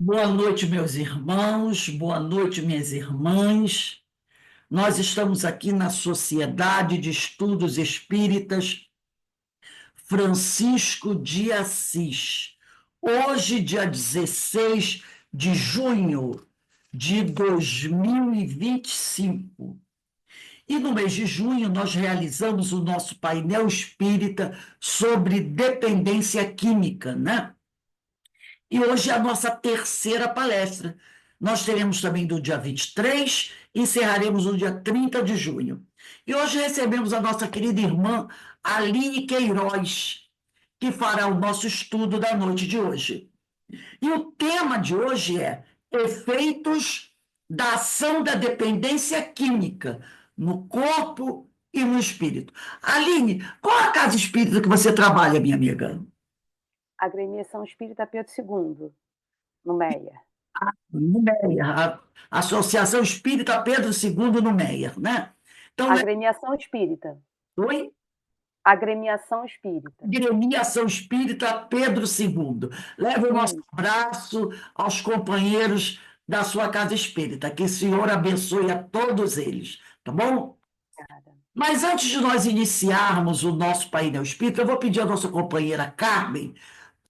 Boa noite, meus irmãos, boa noite, minhas irmãs. Nós estamos aqui na Sociedade de Estudos Espíritas Francisco de Assis. Hoje, dia 16 de junho de 2025. E no mês de junho, nós realizamos o nosso painel espírita sobre dependência química, né? E hoje é a nossa terceira palestra. Nós teremos também do dia 23 e encerraremos no dia 30 de junho. E hoje recebemos a nossa querida irmã Aline Queiroz, que fará o nosso estudo da noite de hoje. E o tema de hoje é efeitos da ação da dependência química no corpo e no espírito. Aline, qual a casa espírita que você trabalha, minha amiga? Agremiação Espírita Pedro II, no Meia. No Meia, a Associação Espírita Pedro II no Meia, né? Então, Agremiação Espírita. oi? Agremiação Espírita. Agremiação Espírita Pedro II. Leve o nosso Isso. abraço aos companheiros da sua casa espírita. Que o Senhor abençoe a todos eles, tá bom? Obrigada. Mas antes de nós iniciarmos o nosso painel espírita, eu vou pedir à nossa companheira Carmen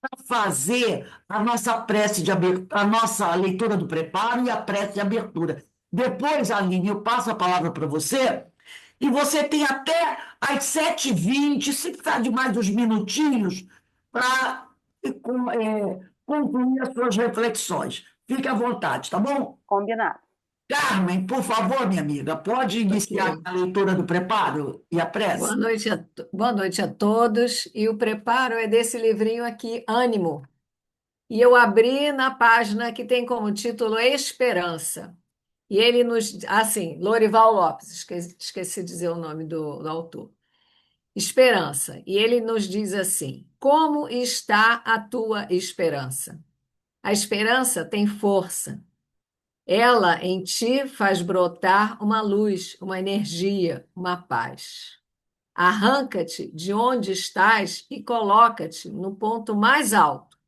para fazer a nossa prece de abertura, a nossa leitura do preparo e a prece de abertura. Depois, Aline, eu passo a palavra para você, e você tem até às 7h20, se precisar de mais uns minutinhos, para concluir as suas reflexões. Fique à vontade, tá bom? Combinado. Carmen, por favor, minha amiga, pode iniciar Ok. a leitura do preparo e a prece? Boa noite a todos. E o preparo é desse livrinho aqui, Ânimo. E eu abri na página que tem como título Esperança. E ele nos. Assim, Lorival Lopes, esqueci de dizer o nome do autor. Esperança. E ele nos diz assim: Como está a tua esperança? A esperança tem força. Ela em ti faz brotar uma luz, uma energia, uma paz. Arranca-te de onde estás e coloca-te no ponto mais alto.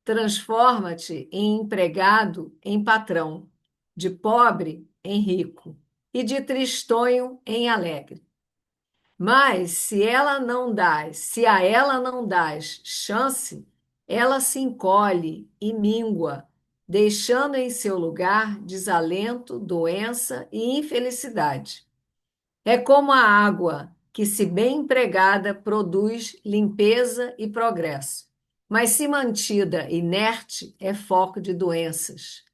Transforma-te em empregado em patrão, de pobre em rico e de tristonho em alegre. Mas se a ela não dás chance, ela se encolhe e míngua, deixando em seu lugar desalento, doença e infelicidade. É como a água, que, se bem empregada, produz limpeza e progresso, mas, se mantida inerte, é foco de doenças.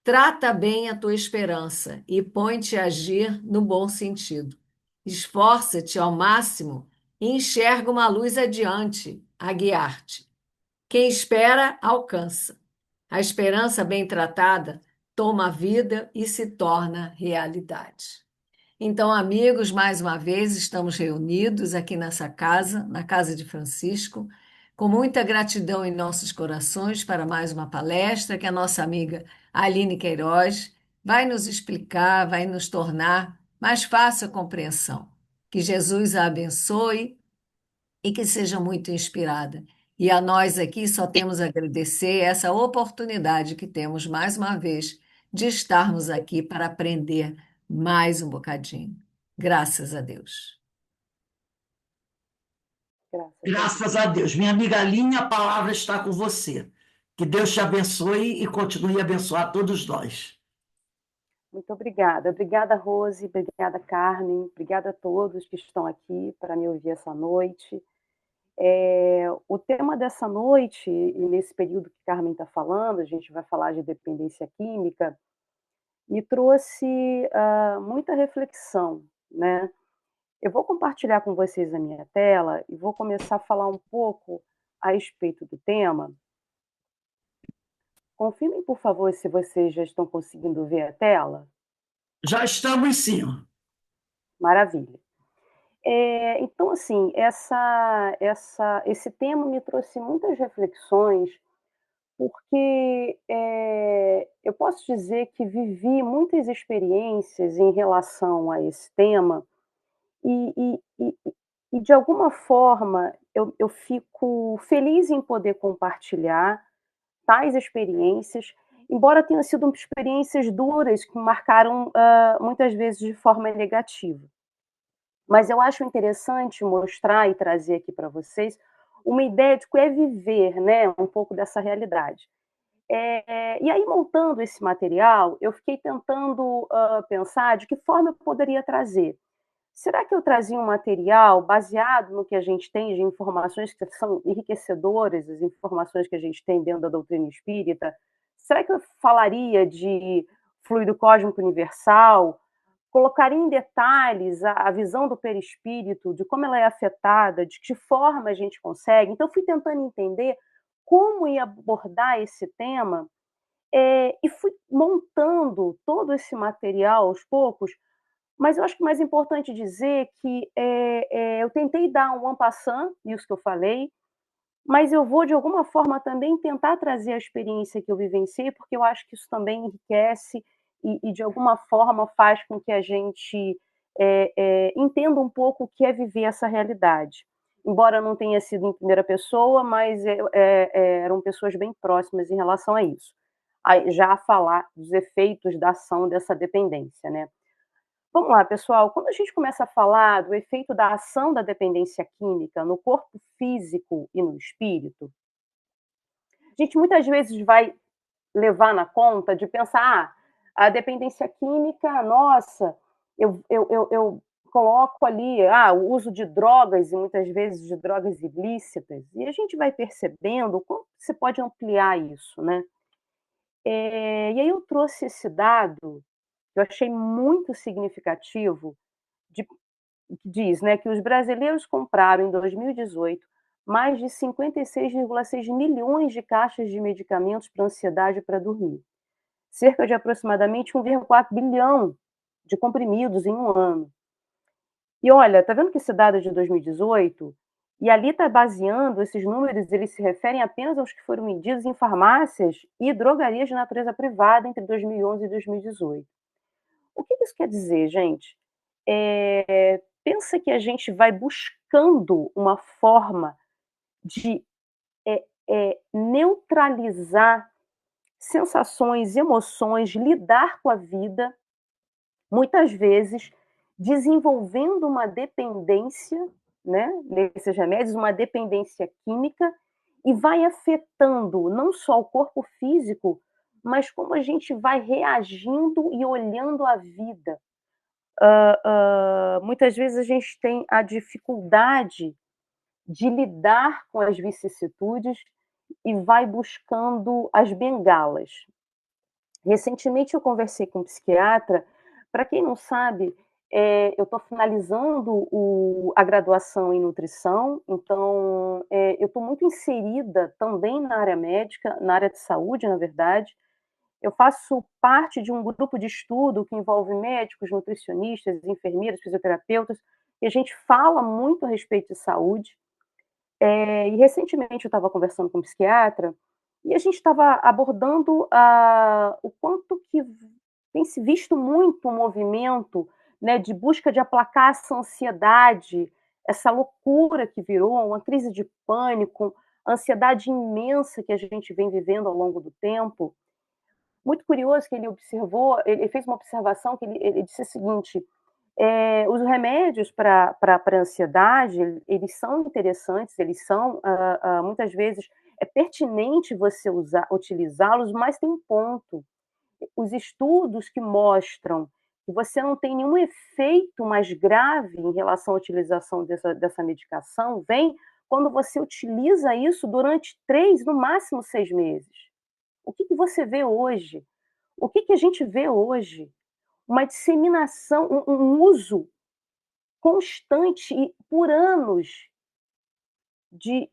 Trata bem a tua esperança e põe-te a agir no bom sentido. Esforça-te ao máximo e enxerga uma luz adiante, a guiar-te. Quem espera, alcança. A esperança bem tratada toma vida e se torna realidade. Então, amigos, mais uma vez estamos reunidos aqui nessa casa, na casa de Francisco, com muita gratidão em nossos corações para mais uma palestra que a nossa amiga Aline Queiroz vai nos explicar, vai nos tornar mais fácil a compreensão. Que Jesus a abençoe e que seja muito inspirada. E a nós aqui só temos a agradecer essa oportunidade que temos mais uma vez de estarmos aqui para aprender mais um bocadinho. Graças a Deus. Graças a Deus. Graças a Deus. Minha amiga Aline, a palavra está com você. Que Deus te abençoe e continue a abençoar todos nós. Muito obrigada. Obrigada, Rose. Obrigada, Carmen. Obrigada a todos que estão aqui para me ouvir essa noite. O tema dessa noite, e nesse período que Carmen está falando, a gente vai falar de dependência química, me trouxe muita reflexão, né? Eu vou compartilhar com vocês a minha tela e vou começar a falar um pouco a respeito do tema. Confirmem, por favor, se vocês já estão conseguindo ver a tela. Já estamos sim. Maravilha. Então, assim, esse tema me trouxe muitas reflexões, porque eu posso dizer que vivi muitas experiências em relação a esse tema, e, e, e, e de alguma forma eu fico feliz em poder compartilhar tais experiências, embora tenham sido experiências duras que marcaram muitas vezes de forma negativa. Mas eu acho interessante mostrar e trazer aqui para vocês uma ideia de que é viver, né, um pouco dessa realidade. E aí, montando esse material, eu fiquei tentando pensar de que forma eu poderia trazer. Será que eu trazia um material baseado no que a gente tem de informações que são enriquecedoras, as informações que a gente tem dentro da doutrina espírita? Será que eu falaria de fluido cósmico universal? Colocaria em detalhes a visão do perispírito, de como ela é afetada, de que forma a gente consegue? Então, fui tentando entender como ia abordar esse tema e fui montando todo esse material aos poucos, mas eu acho que o mais importante dizer que eu tentei dar um en passant, isso que eu falei, mas eu vou, de alguma forma, também tentar trazer a experiência que eu vivenciei, porque eu acho que isso também enriquece e de alguma forma, faz com que a gente entenda um pouco o que é viver essa realidade. Embora não tenha sido em primeira pessoa, mas eram pessoas bem próximas em relação a isso. Já a falar dos efeitos da ação dessa dependência, né? Vamos lá, pessoal. Quando a gente começa a falar do efeito da ação da dependência química no corpo físico e no espírito, a gente muitas vezes vai levar na conta de pensar, a dependência química, nossa, eu coloco ali o uso de drogas, e muitas vezes de drogas ilícitas, e a gente vai percebendo como você pode ampliar isso, né? E aí eu trouxe esse dado, que eu achei muito significativo, de que diz, né, que os brasileiros compraram em 2018 mais de 56,6 milhões de caixas de medicamentos para ansiedade e para dormir. Cerca de aproximadamente 1,4 bilhão de comprimidos em um ano. E olha, tá vendo que esse dado é de 2018? E ali está baseando, esses números, eles se referem apenas aos que foram vendidos em farmácias e drogarias de natureza privada entre 2011 e 2018. O que isso quer dizer, gente? Pensa que a gente vai buscando uma forma de neutralizar sensações, emoções, lidar com a vida, muitas vezes desenvolvendo uma dependência, né, nesses remédios, uma dependência química, e vai afetando não só o corpo físico, mas como a gente vai reagindo e olhando a vida. Muitas vezes a gente tem a dificuldade de lidar com as vicissitudes e vai buscando as bengalas. Recentemente eu conversei com um psiquiatra. Para quem não sabe, eu estou finalizando a graduação em nutrição, então eu estou muito inserida também na área médica, na área de saúde, na verdade. Eu faço parte de um grupo de estudo que envolve médicos, nutricionistas, enfermeiros, fisioterapeutas, e a gente fala muito a respeito de saúde. E recentemente eu estava conversando com um psiquiatra e a gente estava abordando o quanto que tem se visto muito um movimento, né, de busca de aplacar essa ansiedade, essa loucura que virou uma crise de pânico, ansiedade imensa que a gente vem vivendo ao longo do tempo. Muito curioso que ele observou, ele fez uma observação que ele disse o seguinte: os remédios para a ansiedade, eles são interessantes, eles são, muitas vezes, é pertinente você utilizá-los, mas tem um ponto. Os estudos que mostram que você não tem nenhum efeito mais grave em relação à utilização dessa medicação, vem quando você utiliza isso durante 3, no máximo 6 meses. O que você vê hoje? O que a gente vê hoje? Uma disseminação, um uso constante e por anos de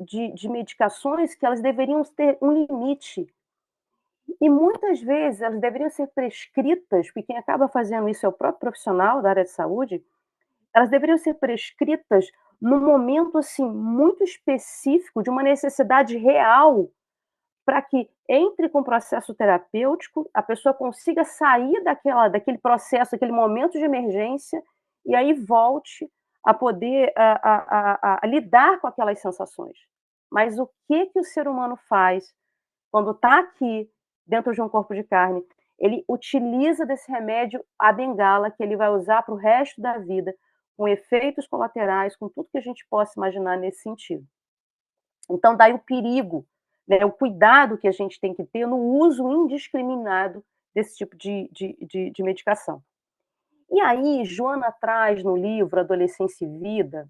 medicações que elas deveriam ter um limite. E muitas vezes elas deveriam ser prescritas, porque quem acaba fazendo isso é o próprio profissional da área de saúde, elas deveriam ser prescritas num momento assim muito específico, de uma necessidade real, para que entre com o processo terapêutico, a pessoa consiga sair daquele processo, daquele momento de emergência, e aí volte a poder lidar com aquelas sensações. Mas o que o ser humano faz quando está aqui, dentro de um corpo de carne, ele utiliza desse remédio a bengala, que ele vai usar para o resto da vida, com efeitos colaterais, com tudo que a gente possa imaginar nesse sentido. Então, daí o perigo, né, o cuidado que a gente tem que ter no uso indiscriminado desse tipo de medicação. E aí, Joana traz no livro Adolescência e Vida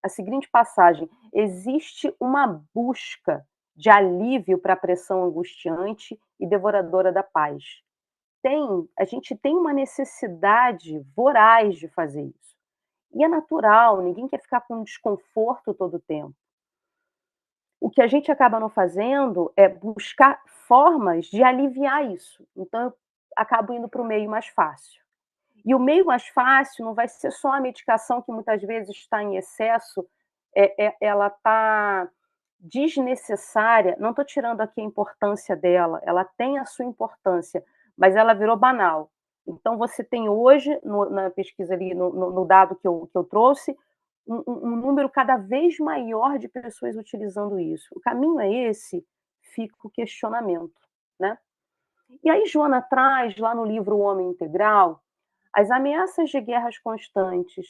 a seguinte passagem: existe uma busca de alívio para a pressão angustiante e devoradora da paz. A gente tem uma necessidade voraz de fazer isso. E é natural, ninguém quer ficar com desconforto todo o tempo. O que a gente acaba não fazendo é buscar formas de aliviar isso. Então, eu acabo indo para o meio mais fácil. E o meio mais fácil não vai ser só a medicação que muitas vezes está em excesso, ela está desnecessária. Não estou tirando aqui a importância dela, ela tem a sua importância, mas ela virou banal. Então, você tem hoje, na pesquisa ali, no dado que eu trouxe, um número cada vez maior de pessoas utilizando isso. O caminho é esse? Fica o questionamento, né? E aí Joana traz, lá no livro O Homem Integral, as ameaças de guerras constantes,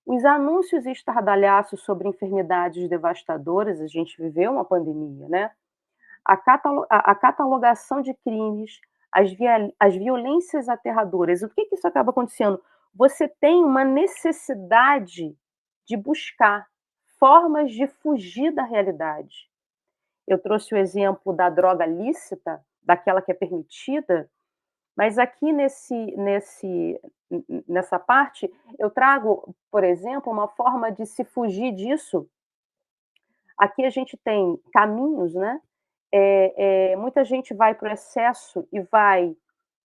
os anúncios e estardalhaços sobre enfermidades devastadoras, a gente viveu uma pandemia, né? A catalogação de crimes, as violências aterradoras. O que isso acaba acontecendo? Você tem uma necessidade de buscar formas de fugir da realidade. Eu trouxe o exemplo da droga lícita, daquela que é permitida, mas aqui nessa parte, eu trago, por exemplo, uma forma de se fugir disso. Aqui a gente tem caminhos, né? Muita gente vai para o excesso e vai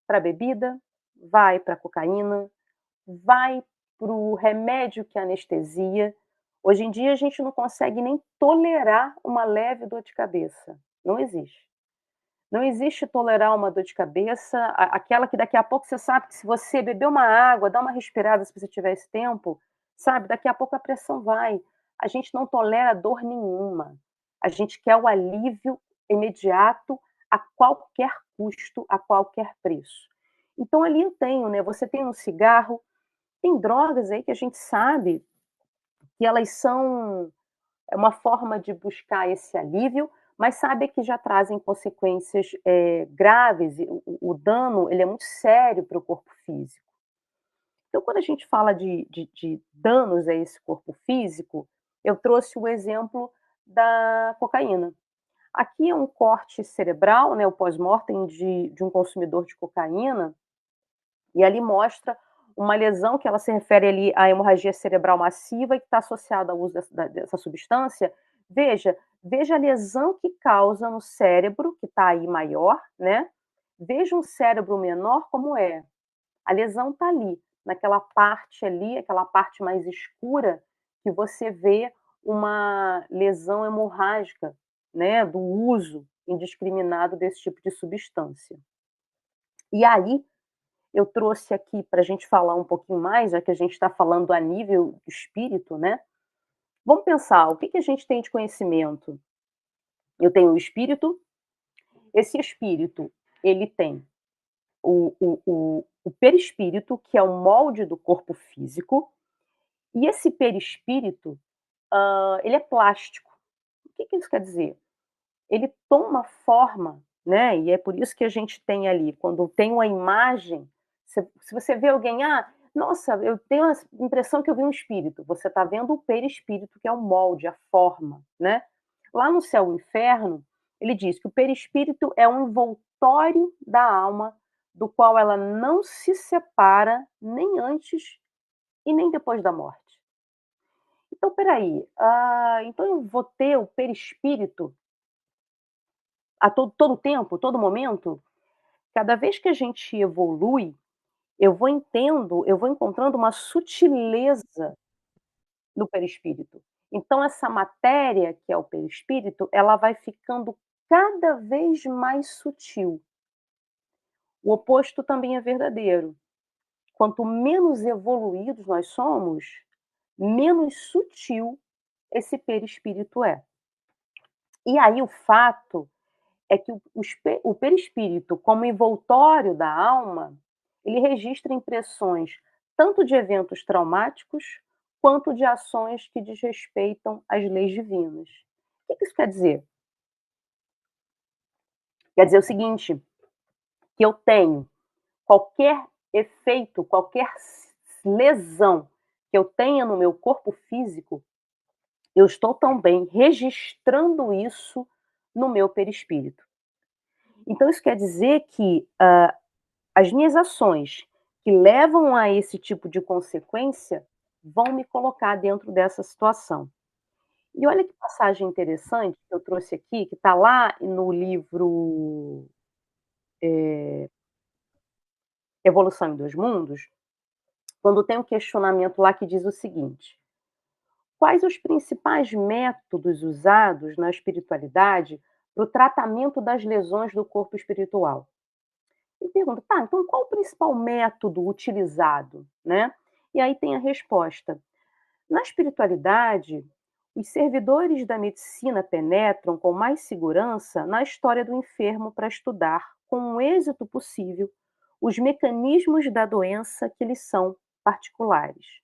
para a bebida, vai para a cocaína, vai para o remédio que anestesia. Hoje em dia a gente não consegue nem tolerar uma leve dor de cabeça. Não existe. Não existe tolerar uma dor de cabeça, aquela que daqui a pouco você sabe que se você beber uma água, dar uma respirada se você tiver esse tempo, sabe, daqui a pouco a pressão vai. A gente não tolera dor nenhuma. A gente quer o alívio imediato a qualquer custo, a qualquer preço. Então ali eu tenho, né, você tem um cigarro, tem drogas aí que a gente sabe que elas são uma forma de buscar esse alívio, mas sabe que já trazem consequências graves, e o dano ele é muito sério para o corpo físico. Então, quando a gente fala de danos a esse corpo físico, eu trouxe o exemplo da cocaína. Aqui é um corte cerebral, né, o pós-mortem de um consumidor de cocaína, e ali mostra uma lesão que ela se refere ali à hemorragia cerebral massiva e que está associada ao uso dessa substância. Veja a lesão que causa no cérebro, que está aí maior, né? Veja um cérebro menor como é. A lesão está ali, naquela parte ali, aquela parte mais escura, que você vê uma lesão hemorrágica, né, do uso indiscriminado desse tipo de substância. E aí, eu trouxe aqui para a gente falar um pouquinho mais, já que a gente está falando a nível do espírito, né? Vamos pensar, o que a gente tem de conhecimento? Eu tenho o espírito, esse espírito, ele tem o perispírito, que é o molde do corpo físico, e esse perispírito, ele é plástico. O que isso quer dizer? Ele toma forma, né? E é por isso que a gente tem ali, quando tem uma imagem, se você vê alguém, nossa, eu tenho a impressão que eu vi um espírito. Você está vendo o perispírito, que é o molde, a forma, né? Lá no Céu e o Inferno, ele diz que o perispírito é um envoltório da alma, do qual ela não se separa nem antes e nem depois da morte. Então, peraí, então eu vou ter o perispírito a todo tempo, todo momento? Cada vez que a gente evolui, eu vou encontrando uma sutileza no perispírito. Então essa matéria, que é o perispírito, ela vai ficando cada vez mais sutil. O oposto também é verdadeiro. Quanto menos evoluídos nós somos, menos sutil esse perispírito é. E aí o fato é que o perispírito, como envoltório da alma, ele registra impressões tanto de eventos traumáticos, quanto de ações que desrespeitam as leis divinas. O que isso quer dizer? Quer dizer o seguinte, que eu tenho qualquer efeito, qualquer lesão que eu tenha no meu corpo físico, eu estou também registrando isso no meu perispírito. Então isso quer dizer que as minhas ações que levam a esse tipo de consequência vão me colocar dentro dessa situação. E olha que passagem interessante que eu trouxe aqui, que está lá no livro Evolução em Dois Mundos, quando tem um questionamento lá que diz o seguinte: quais os principais métodos usados na espiritualidade para o tratamento das lesões do corpo espiritual? E pergunta, tá, então qual o principal método utilizado, né? E aí tem a resposta. Na espiritualidade, os servidores da medicina penetram com mais segurança na história do enfermo para estudar, com o êxito possível, os mecanismos da doença que lhes são particulares.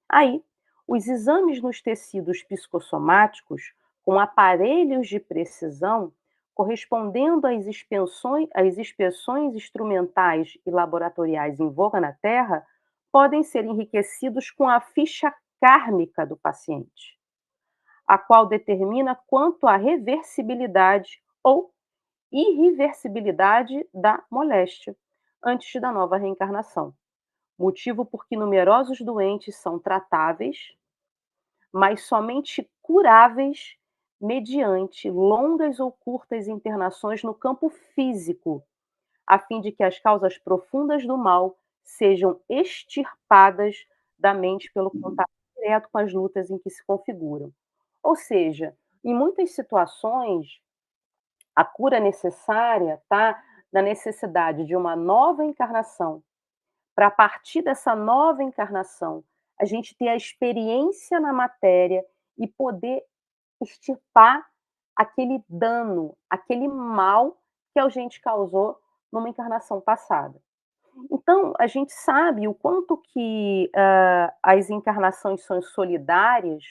Aí, os exames nos tecidos psicossomáticos, com aparelhos de precisão, correspondendo às inspeções instrumentais e laboratoriais em voga na Terra, podem ser enriquecidos com a ficha kármica do paciente, a qual determina quanto à reversibilidade ou irreversibilidade da moléstia antes da nova reencarnação. Motivo por que numerosos doentes são tratáveis, mas somente curáveis mediante longas ou curtas internações no campo físico, a fim de que as causas profundas do mal sejam extirpadas da mente pelo contato direto com as lutas em que se configuram. Ou seja, em muitas situações, a cura necessária está na necessidade de uma nova encarnação, para a partir dessa nova encarnação, a gente ter a experiência na matéria e poder extirpar aquele dano, aquele mal que a gente causou numa encarnação passada. Então, a gente sabe o quanto que as encarnações são solidárias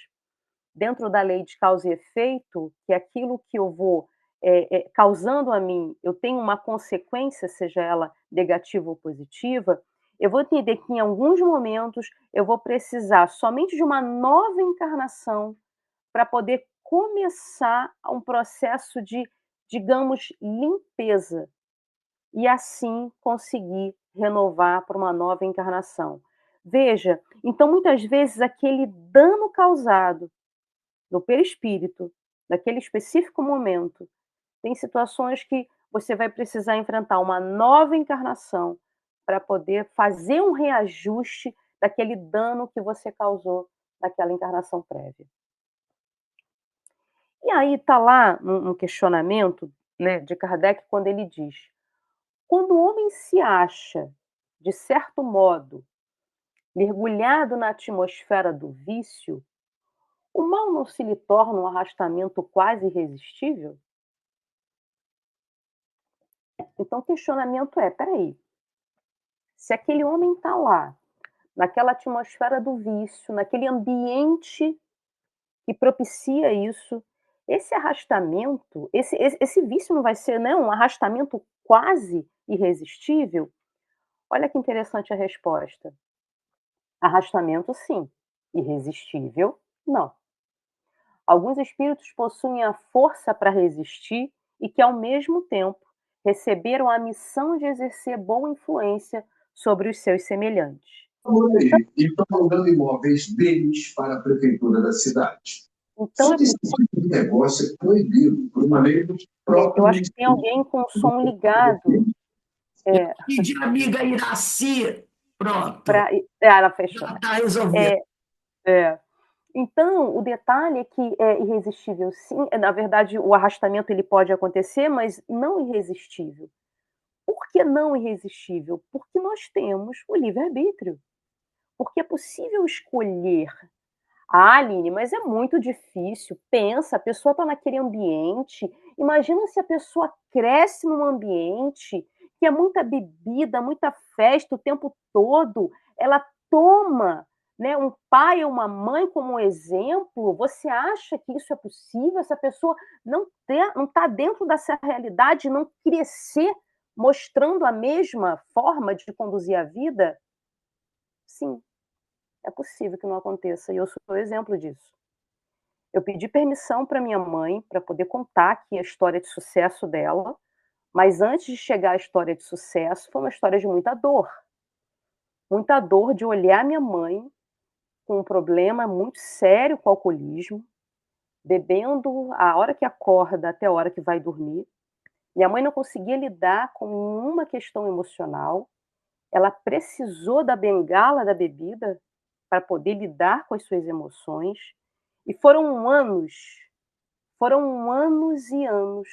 dentro da lei de causa e efeito, que aquilo que eu vou causando a mim, eu tenho uma consequência, seja ela negativa ou positiva, eu vou entender que em alguns momentos eu vou precisar somente de uma nova encarnação para poder começar um processo de, digamos, limpeza e assim conseguir renovar para uma nova encarnação. Veja, então muitas vezes aquele dano causado no perispírito, naquele específico momento, tem situações que você vai precisar enfrentar uma nova encarnação para poder fazer um reajuste daquele dano que você causou naquela encarnação prévia. E aí está lá um questionamento, né, de Kardec, quando ele diz: quando o homem se acha, de certo modo, mergulhado na atmosfera do vício, o mal não se lhe torna um arrastamento quase irresistível? Então o questionamento é: peraí, se aquele homem está lá, naquela atmosfera do vício, naquele ambiente que propicia isso, esse arrastamento, esse vício não vai ser, né, um arrastamento quase irresistível? Olha que interessante a resposta. Arrastamento, sim. Irresistível, não. Alguns espíritos possuem a força para resistir e que, ao mesmo tempo, receberam a missão de exercer boa influência sobre os seus semelhantes. E estão alugando imóveis deles para a prefeitura da cidade. Então, Só que esse tipo de negócio é proibido por uma lei do próprio eu acho que tem alguém com o som ligado. Pedi a amiga Iraci, pronto, Ela fechou. já está resolvido. Então, o detalhe é que é irresistível, sim. Na verdade, o arrastamento ele pode acontecer, mas não irresistível. Por que não irresistível? Porque nós temos o livre-arbítrio. Porque é possível escolher Ah, Aline, mas é muito difícil. Pensa, a pessoa está naquele ambiente. Imagina se a pessoa cresce num ambiente que é muita bebida, muita festa o tempo todo. Ela toma, né, um pai ou uma mãe como exemplo. Você acha que isso é possível? Essa pessoa não está dentro dessa realidade, não crescer mostrando a mesma forma de conduzir a vida? Sim, é possível que não aconteça. E eu sou o exemplo disso. Eu pedi permissão para minha mãe para poder contar aqui a história de sucesso dela, mas antes de chegar à história de sucesso, foi uma história de muita dor de olhar minha mãe com um problema muito sério com o alcoolismo, bebendo a hora que acorda até a hora que vai dormir. Minha mãe não conseguia lidar com nenhuma questão emocional, ela precisou da bengala da bebida para poder lidar com as suas emoções, e foram anos e anos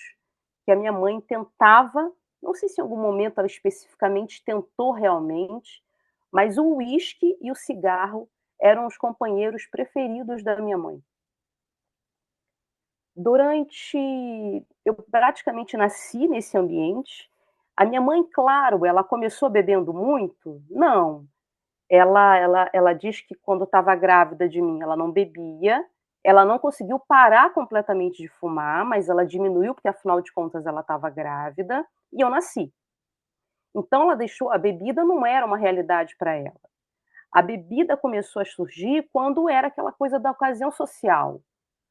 que a minha mãe tentava, não sei se em algum momento ela especificamente tentou realmente, mas o uísque e o cigarro eram os companheiros preferidos da minha mãe. Eu praticamente nasci nesse ambiente. A minha mãe, claro, ela começou bebendo muito? Não. Ela diz que quando estava grávida de mim, ela não bebia, ela não conseguiu parar completamente de fumar, mas ela diminuiu, porque afinal de contas ela estava grávida, e eu nasci. Então ela deixou a bebida não era uma realidade para ela. A bebida começou a surgir quando era aquela coisa da ocasião social.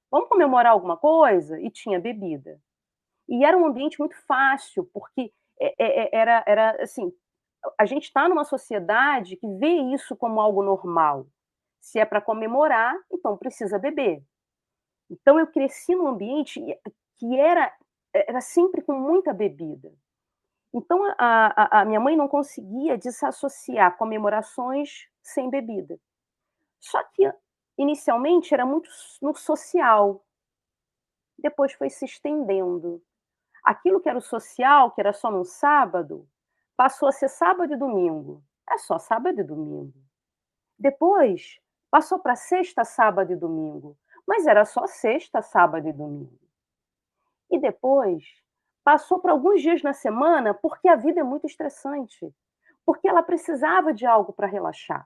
Vamos comemorar alguma coisa? E tinha bebida. E era um ambiente muito fácil, porque era assim, a gente está numa sociedade que vê isso como algo normal. Se é para comemorar, então precisa beber. Então eu cresci num ambiente que era sempre com muita bebida. Então a minha mãe não conseguia desassociar comemorações sem bebida. Só que inicialmente era muito no social, depois foi se estendendo. Aquilo que era o social, que era só no sábado, passou a ser sábado e domingo. É só sábado e domingo. Depois, passou para sexta, sábado e domingo. Mas era só sexta, sábado e domingo. E depois, passou para alguns dias na semana, porque a vida é muito estressante. Porque ela precisava de algo para relaxar.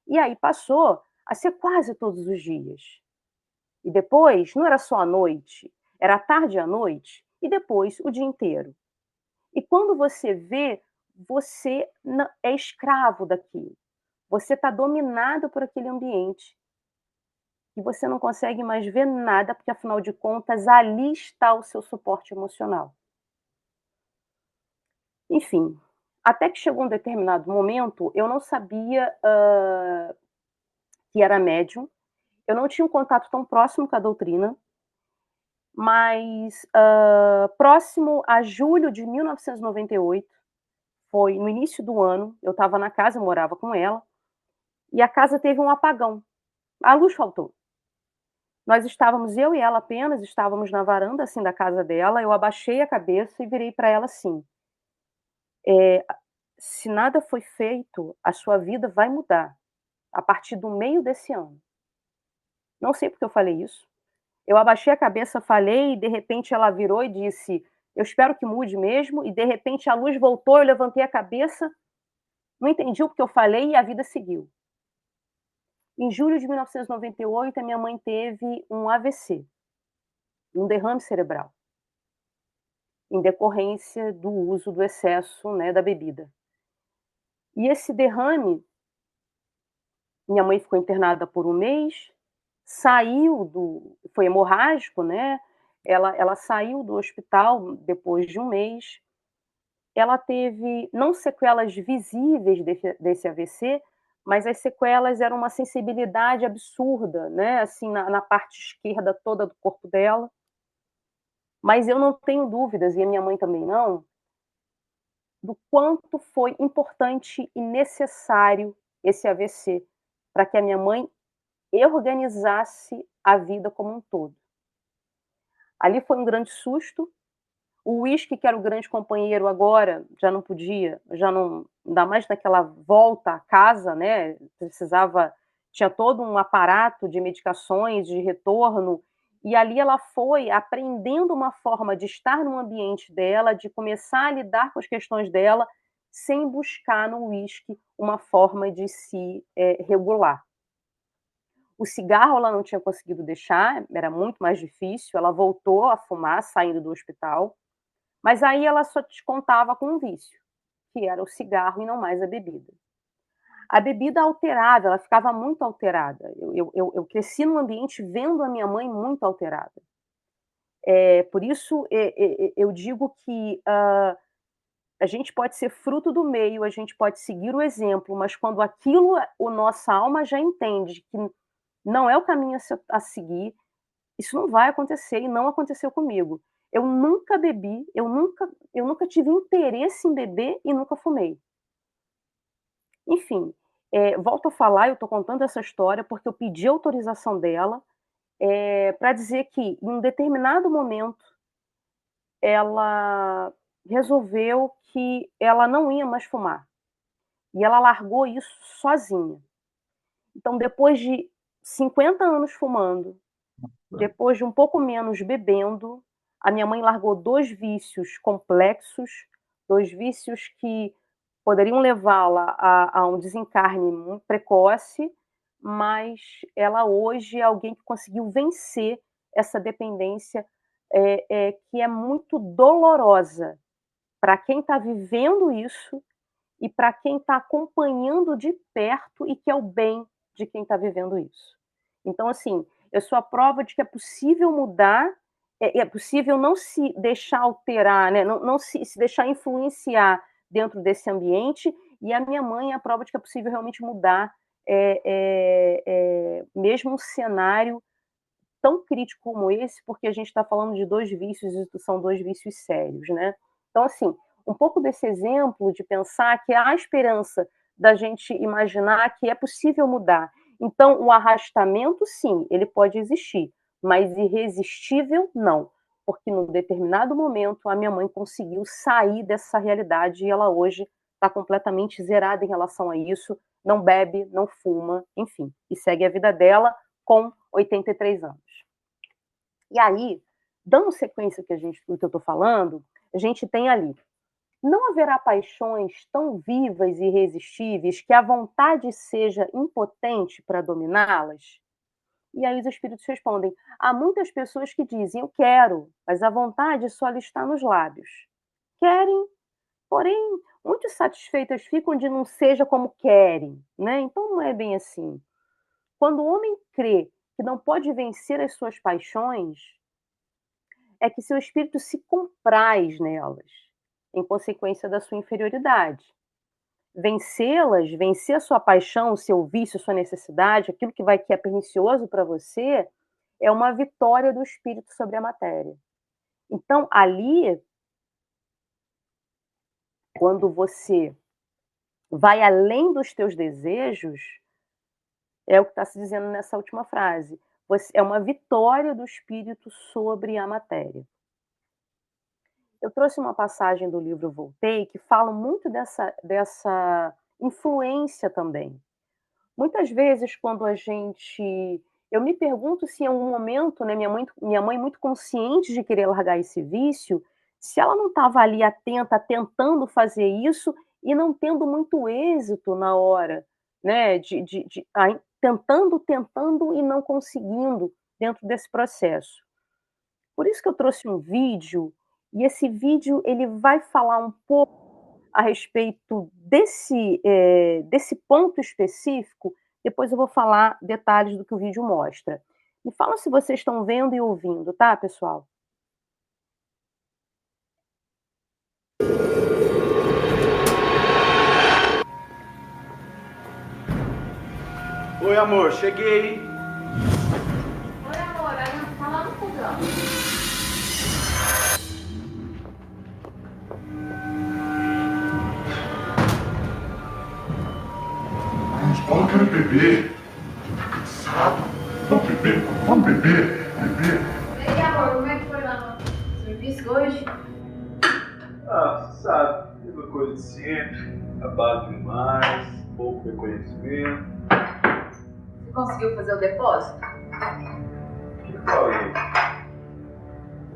E aí passou a ser quase todos os dias. E depois, não era só à noite, era à tarde e à noite, e depois o dia inteiro. E quando você vê, você é escravo daquilo. Você está dominado por aquele ambiente. E você não consegue mais ver nada, porque afinal de contas, ali está o seu suporte emocional. Enfim, até que chegou um determinado momento, eu não sabia que era médium, eu não tinha um contato tão próximo com a doutrina, mas próximo a julho de 1998, foi no início do ano, eu estava na casa, eu morava com ela, e a casa teve um apagão. A luz faltou. Nós estávamos, eu e ela apenas, estávamos na varanda, assim, da casa dela, eu abaixei a cabeça e virei para ela assim, se nada foi feito, a sua vida vai mudar, a partir do meio desse ano. Não sei porque eu falei isso. Eu abaixei a cabeça, falei, e de repente ela virou e disse, eu espero que mude mesmo, e de repente a luz voltou, eu levantei a cabeça, não entendi o que eu falei e a vida seguiu. Em julho de 1998, a minha mãe teve um AVC, um derrame cerebral, em decorrência do uso do excesso, né, da bebida. E esse derrame, minha mãe ficou internada por um mês, foi hemorrágico, né? Ela saiu do hospital depois de um mês. Ela teve não sequelas visíveis desse AVC, mas as sequelas eram uma sensibilidade absurda, né? Assim, na parte esquerda toda do corpo dela. Mas eu não tenho dúvidas, e a minha mãe também não, do quanto foi importante e necessário esse AVC para que a minha mãe organizasse a vida como um todo. Ali foi um grande susto. O uísque, que era o grande companheiro, agora já não podia, já não, ainda mais naquela volta à casa, né? Precisava tinha todo um aparato de medicações, de retorno, e ali ela foi aprendendo uma forma de estar no ambiente dela, de começar a lidar com as questões dela, sem buscar no uísque uma forma de se regular. O cigarro ela não tinha conseguido deixar, era muito mais difícil, ela voltou a fumar saindo do hospital, mas aí ela só descontava com um vício, que era o cigarro e não mais a bebida. A bebida alterava, ela ficava muito alterada. Eu cresci num ambiente vendo a minha mãe muito alterada. Por isso, eu digo que a gente pode ser fruto do meio, a gente pode seguir o exemplo, mas quando aquilo, a nossa alma já entende que não é o caminho a seguir, isso não vai acontecer e não aconteceu comigo. Eu nunca bebi, eu nunca tive interesse em beber e nunca fumei. Enfim, volto a falar, eu estou contando essa história porque eu pedi autorização dela para dizer que, em um determinado momento, ela resolveu que ela não ia mais fumar. E ela largou isso sozinha. Então, depois de 50 anos fumando, depois de um pouco menos bebendo, a minha mãe largou 2 vícios complexos, 2 vícios que poderiam levá-la a um desencarne muito precoce, mas ela hoje é alguém que conseguiu vencer essa dependência, que é muito dolorosa para quem está vivendo isso e para quem está acompanhando de perto e que é o bem de quem está vivendo isso. Então, assim, eu sou a prova de que é possível mudar, é possível não se deixar alterar, né? não se deixar influenciar dentro desse ambiente, e a minha mãe é a prova de que é possível realmente mudar, mesmo um cenário tão crítico como esse, porque a gente está falando de 2 vícios, e são 2 vícios sérios, né? Então, assim, um pouco desse exemplo de pensar que há esperança da gente imaginar que é possível mudar. Então, o arrastamento, sim, ele pode existir, mas irresistível, não. Porque, num determinado momento, a minha mãe conseguiu sair dessa realidade e ela hoje está completamente zerada em relação a isso, não bebe, não fuma, enfim, e segue a vida dela com 83 anos. E aí, dando sequência ao que eu estou falando, a gente tem ali: não haverá paixões tão vivas e irresistíveis que a vontade seja impotente para dominá-las? E aí os espíritos respondem: há muitas pessoas que dizem, eu quero, mas a vontade só lhe está nos lábios. Querem, porém, muito satisfeitas ficam de não seja como querem, né? Então não é bem assim. Quando o homem crê que não pode vencer as suas paixões, é que seu espírito se compraz nelas, em consequência da sua inferioridade. Vencê-las, vencer a sua paixão, o seu vício, a sua necessidade, aquilo que é pernicioso para você, é uma vitória do espírito sobre a matéria. Então, ali, quando você vai além dos teus desejos, é o que está se dizendo nessa última frase. É uma vitória do espírito sobre a matéria. Eu trouxe uma passagem do livro Voltei que fala muito dessa influência também. Muitas vezes, quando eu me pergunto se em algum momento, né, minha mãe muito consciente de querer largar esse vício, se ela não estava ali atenta, tentando fazer isso e não tendo muito êxito na hora, né, tentando e não conseguindo dentro desse processo. Por isso que eu trouxe um vídeo, e esse vídeo ele vai falar um pouco a respeito desse ponto específico. Depois eu vou falar detalhes do que o vídeo mostra. Me falam se vocês estão vendo e ouvindo, tá, pessoal? Oi, amor, cheguei. Oi, amor, tá lá no fogão. Eu quero beber. Tô cansado. Vamos beber. E aí, amor, como é que foi lá no serviço hoje? Ah, você sabe, mesma coisa de sempre. Trabalho demais, pouco reconhecimento. Você Conseguiu fazer o depósito? Eu falei.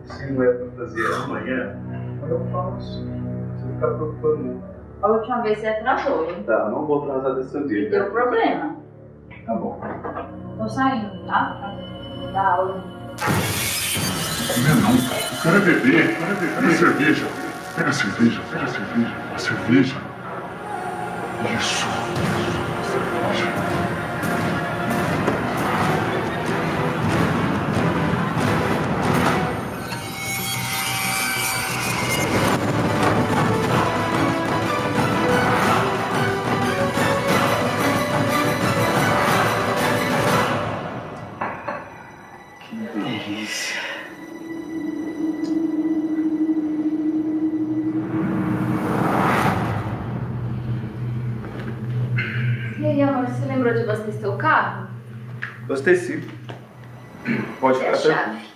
Se não é pra fazer amanhã, eu faço. Você fica preocupando, não. A última vez você atrasou, hein? Tá, não vou atrasar dessa E vez. deu problema. Tá bom. Tô saindo, tá? Da aula. Não, eu quero é beber. Pega a cerveja. Pega a cerveja. A cerveja. Isso. Cerveja. Que delícia. E aí, amor, você lembrou de abastecer o carro? Gostei sim. Pode E a ficar chave? tranquilo.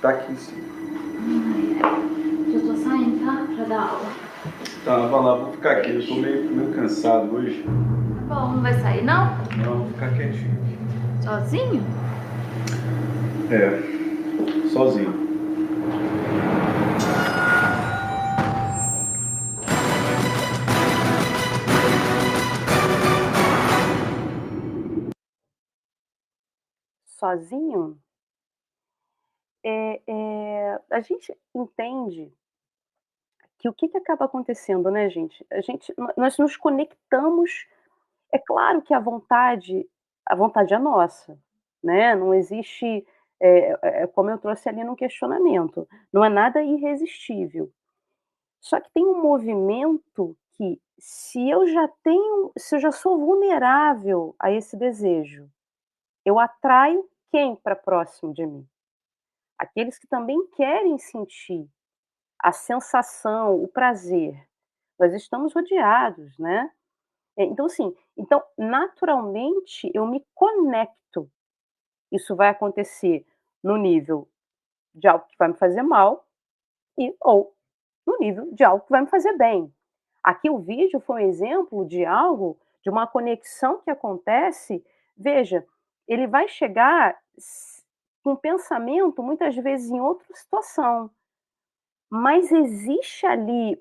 Tá aqui sim. Eu tô saindo, tá? Pra dar aula. Tá, vai lá, vou ficar aqui. Eu tô meio cansado hoje. Tá bom, não vai sair, não? Não, vou ficar quietinho aqui. Sozinho? É, sozinho. Sozinho, a gente entende que o que acaba acontecendo, né, gente? Nós nos conectamos. É claro que a vontade é nossa, né? Não existe, como eu trouxe ali no questionamento, não é nada irresistível. Só que tem um movimento que, se eu já sou vulnerável a esse desejo, eu atraio quem para próximo de mim? Aqueles que também querem sentir a sensação, o prazer. Nós estamos rodeados, né? Então, assim, naturalmente eu me conecto. Isso vai acontecer no nível de algo que vai me fazer mal ou no nível de algo que vai me fazer bem. Aqui o vídeo foi um exemplo de algo, de uma conexão que acontece. Veja, ele vai chegar com um pensamento, muitas vezes, em outra situação, mas existe ali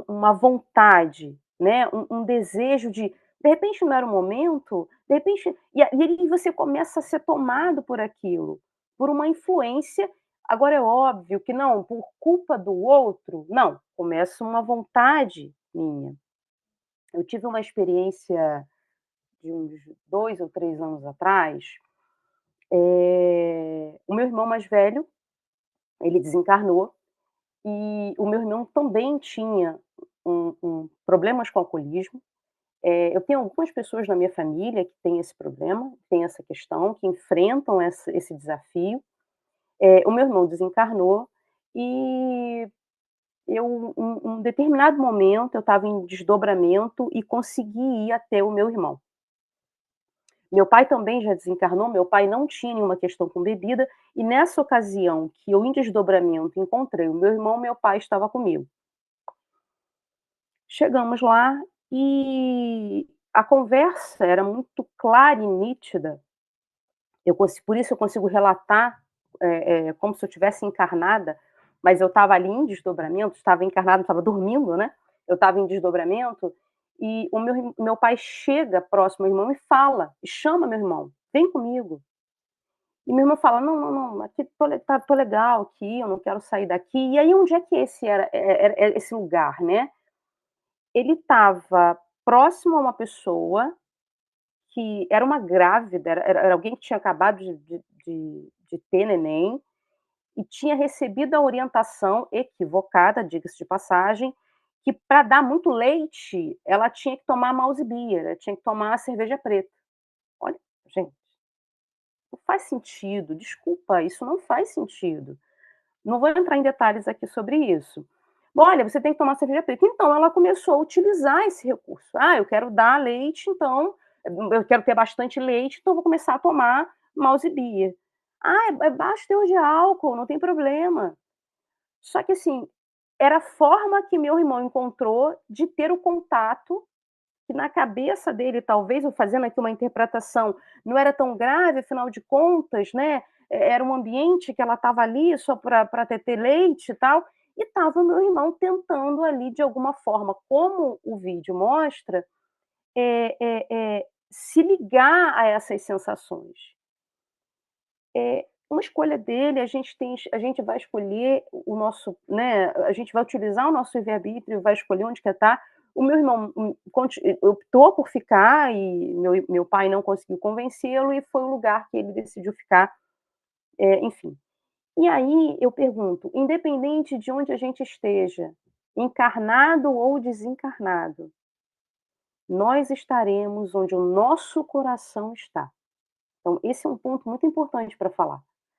uma vontade, né, um desejo de repente não era o momento, de repente e você começa a ser tomado por aquilo, por uma influência. Agora é óbvio que não, por culpa do outro, não, começa uma vontade minha. Eu tive uma experiência de uns 2 ou 3 anos atrás. O meu irmão mais velho, ele desencarnou, e o meu irmão também tinha problemas com alcoolismo. Eu tenho algumas pessoas na minha família que têm esse problema, têm essa questão, que enfrentam esse desafio. O meu irmão desencarnou e um determinado momento, eu estava em desdobramento e consegui ir até o meu irmão. Meu pai também já desencarnou, meu pai não tinha nenhuma questão com bebida, e nessa ocasião que eu, em desdobramento, encontrei o meu irmão, meu pai estava comigo. Chegamos lá e a conversa era muito clara e nítida. Por isso eu consigo relatar, como se eu tivesse encarnada, mas eu estava ali em desdobramento, estava encarnada, estava dormindo, né? Eu estava em desdobramento e o meu pai chega próximo ao meu irmão e fala, e chama meu irmão, vem comigo. E meu irmão fala, não, não, não, aqui tô legal aqui, eu não quero sair daqui. E aí onde é que era esse lugar, né? Ele estava próximo a uma pessoa que era uma grávida, era alguém que tinha acabado de ter neném e tinha recebido a orientação equivocada, diga-se de passagem, que para dar muito leite, ela tinha que tomar mouse beer, ela tinha que tomar a cerveja preta. Olha, gente, não faz sentido, desculpa, isso não faz sentido. Não vou entrar em detalhes aqui sobre isso. Olha, você tem que tomar cerveja preta. Então, ela começou a utilizar esse recurso. Ah, eu quero dar leite, então, eu quero ter bastante leite, então vou começar a tomar mouse beer. Ah, é baixo teor de álcool, não tem problema. Só que, assim, era a forma que meu irmão encontrou de ter o contato que na cabeça dele, talvez, eu fazendo aqui uma interpretação, não era tão grave, afinal de contas, né? Era um ambiente que ela estava ali só para ter leite e tal, e estava o meu irmão tentando ali, de alguma forma, como o vídeo mostra, se ligar a essas sensações. Uma escolha dele, a gente vai escolher o nosso, né, a gente vai utilizar o nosso livre-arbítrio, vai escolher onde quer estar. O meu irmão optou por ficar e meu pai não conseguiu convencê-lo e foi o lugar que ele decidiu ficar, enfim. E aí eu pergunto, independente de onde a gente esteja, encarnado ou desencarnado, nós estaremos onde o nosso coração está. Então, esse é um ponto muito importante para falar.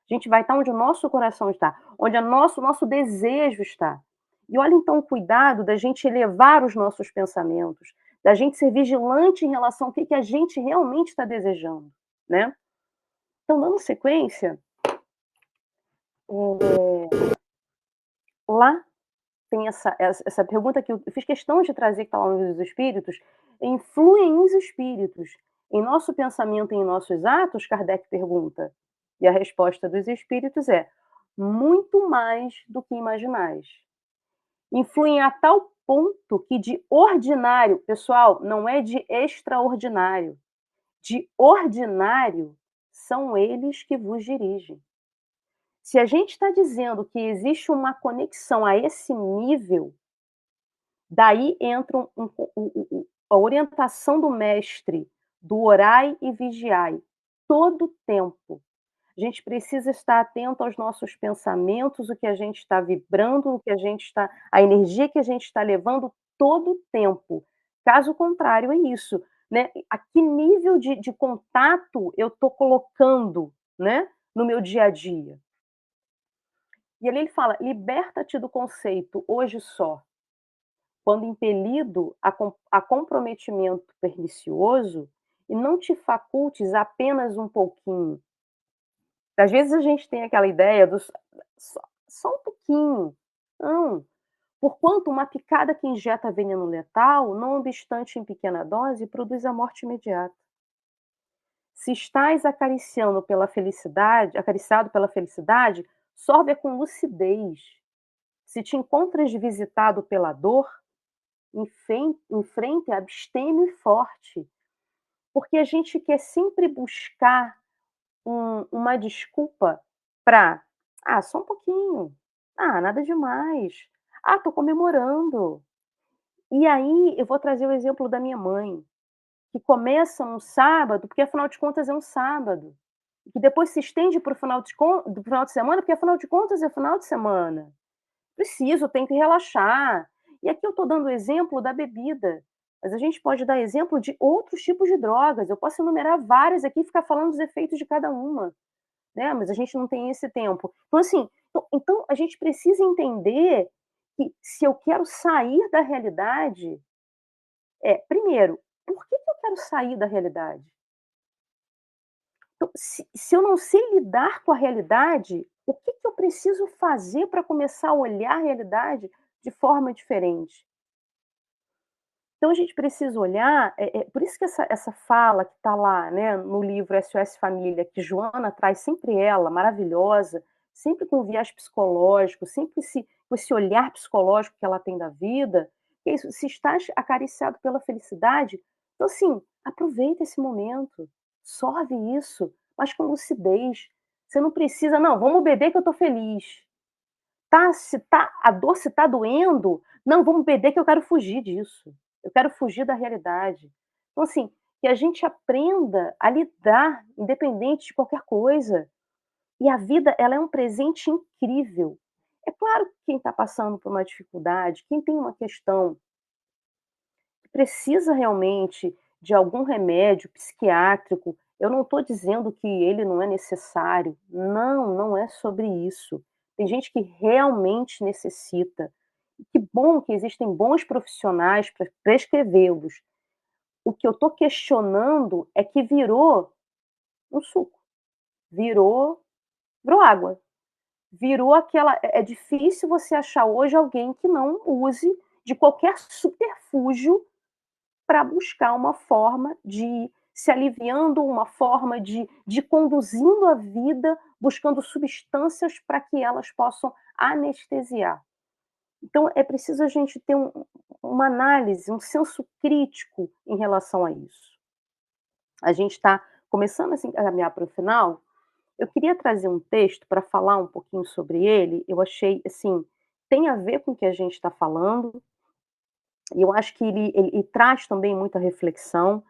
A gente vai estar onde o nosso coração está, onde o nosso desejo está. E olha, então, o cuidado da gente elevar os nossos pensamentos, da gente ser vigilante em relação ao que a gente realmente está desejando, né? Então, dando sequência, lá tem essa pergunta que eu fiz questão de trazer, que está lá no Livro dos Espíritos, influem os espíritos em nosso pensamento e em nossos atos? Kardec pergunta. E a resposta dos espíritos é: muito mais do que imaginais. Influem a tal ponto que de ordinário, pessoal, não é de extraordinário, de ordinário são eles que vos dirigem. Se a gente está dizendo que existe uma conexão a esse nível, daí entra a orientação do mestre, do orai e vigiai, todo o tempo. A gente precisa estar atento aos nossos pensamentos, o que a gente está vibrando, a energia que a gente está levando todo o tempo. Caso contrário, é isso, né? A que nível de contato eu estou colocando, né, no meu dia a dia? E ali ele fala: liberta-te do conceito hoje só. Quando impelido a comprometimento pernicioso, e não te facultes apenas um pouquinho. Às vezes a gente tem aquela ideia do só um pouquinho. Não. Porquanto uma picada que injeta veneno letal, não obstante em pequena dose, produz a morte imediata. Se estás acariciado pela felicidade, sorve-a com lucidez. Se te encontras visitado pela dor, enfrente, abstêmio e forte. Porque a gente quer sempre buscar uma desculpa para, só um pouquinho, nada demais, tô comemorando. E aí eu vou trazer o exemplo da minha mãe, que começa um sábado, porque afinal de contas é um sábado, e que depois se estende para o final de semana, porque afinal de contas é final de semana. Tem que relaxar. E aqui eu estou dando o exemplo da bebida, mas a gente pode dar exemplo de outros tipos de drogas. Eu posso enumerar várias aqui e ficar falando dos efeitos de cada uma, né? Mas a gente não tem esse tempo. Então, assim, então a gente precisa entender que se eu quero sair da realidade, primeiro, por que eu quero sair da realidade? Então, se eu não sei lidar com a realidade, o que eu preciso fazer para começar a olhar a realidade de forma diferente? Então a gente precisa olhar, por isso que essa fala que está lá, né, no livro SOS Família, que Joana traz sempre ela, maravilhosa, sempre com viés psicológico, sempre com esse olhar psicológico que ela tem da vida, que é isso, se estás acariciado pela felicidade, então assim, aproveita esse momento, sorve isso, mas com lucidez. Você não precisa, não, vamos beber que eu estou feliz. A dor se está doendo, não, vamos beber que eu quero fugir disso. Eu quero fugir da realidade. Então, assim, que a gente aprenda a lidar, independente de qualquer coisa. E a vida, ela é um presente incrível. É claro que quem está passando por uma dificuldade, quem tem uma questão que precisa realmente de algum remédio psiquiátrico, eu não estou dizendo que ele não é necessário. Não, não é sobre isso. Tem gente que realmente necessita. Que bom que existem bons profissionais para prescrevê-los. O que eu estou questionando é que virou um suco, virou água, virou aquela. É difícil você achar hoje alguém que não use de qualquer subterfúgio para buscar uma forma de se aliviando, uma forma de conduzindo a vida, buscando substâncias para que elas possam anestesiar. Então, é preciso a gente ter uma análise, um senso crítico em relação a isso. A gente está começando assim, a caminhar para o final. Eu queria trazer um texto para falar um pouquinho sobre ele. Eu achei, assim, tem a ver com o que a gente está falando, e eu acho que ele traz também muita reflexão.